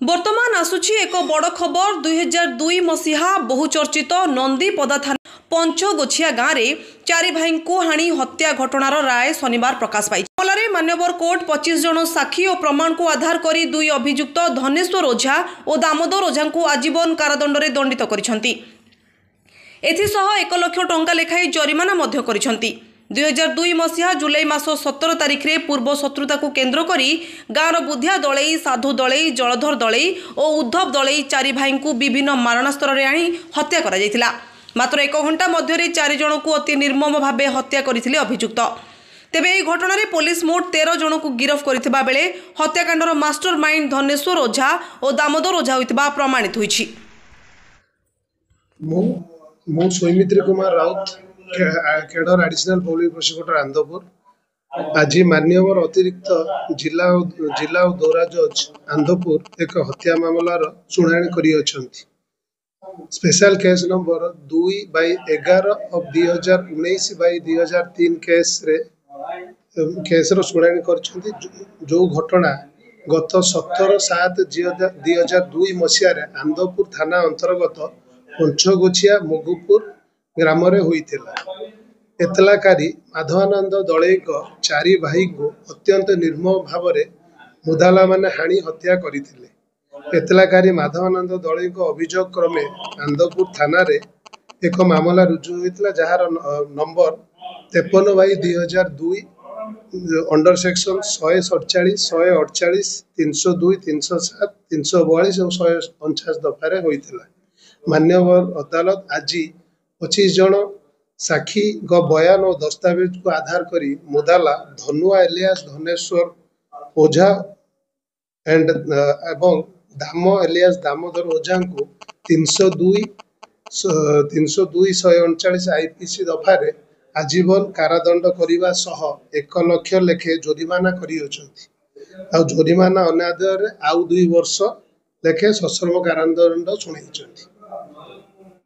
वर्तमान आसुची एक बड़ खबर 2002 मसीहा बहुचर्चित नंदीपदा थाना पंचगोछिया गाँव में चारि भाई को हाणी हत्या घटनार राय शनिवार प्रकाश पाई। मामलें मान्यवर कोर्ट 25 जन साक्षी और प्रमाण को आधार करी दुई अभियुक्त धनेश्वर ओझा और दामोदर ओझा को आजीवन कारादंड में दंडित करिसेंती। एथिसह 1 लाख टंका लेखाई जरिमाना मध्य करिसेंती। 2002 मसीहा जुलाई मास 17 तारिख रे पूर्व शत्रुता को केन्द्र करी गाँवर बुधिया दलई, साधु दलई, जलधर दलई और उद्धव दलई चारि भाई को विभिन्न मारणास्त्र रे आनी हत्या करा जायतिला। मात्र 1 घंटा मध्य 4 जन को अति निर्मम भावे हत्या करथिले अभियुक्त। तेबे এই घटनारे पुलिस मोट 13 जन को गिरफ्त करथिबा बेले हत्याकांडर मास्टर माइंड धनेश्वर ओझा और दामोदर ओझा होइतिबा प्रमाणित होइछि। मो सौमित्र कुमार राउत केडर एडिशनल पब्लिक प्रोसिक्यूटर आंधपुर आज मान्यवर अतिरिक्त जिला और दौरा जज आंधपुर एक हत्या मामलार शुणाणी करी अछंती। Special case number 2/11 of 2019/2003 case रो शुणाणी करछंती। जो घटना गत 17/7/2002 मसीह रे आंधपुर थाना अंतर्गत पंचगोछिया मगुपुर ग्राम रे होइतिला। एतलाकारी माधवानंद दलई चारि भाई को अत्यंत निर्मम भाव में मुदाला माने हाणी हत्या करथिले। एतलाकारी माधवानंद दलई अभियोग क्रमे आंधपुर थाना रे एक मामला रुजु होइतिला, जहार नंबर 53/2002 अंडर सेक्शन 147, 148, 302, 307, 342 और 149 दफारे होइतिला। मान्यवर अदालत आज 25 जन साक्षी बयान और दस्तावेज को आधार करी मुदाला धनुआ एलियास धनेश्वर ओझा एवं दामो एलियास दामोदर ओझा को 302/139 आईपीसी दफारे आजीवन कारादंड करने सह 1 लाख लेखे जरिमाना कर जरिमाना अनादय आउ 2 वर्ष लेखे सश्रम कारादंड शुणाई।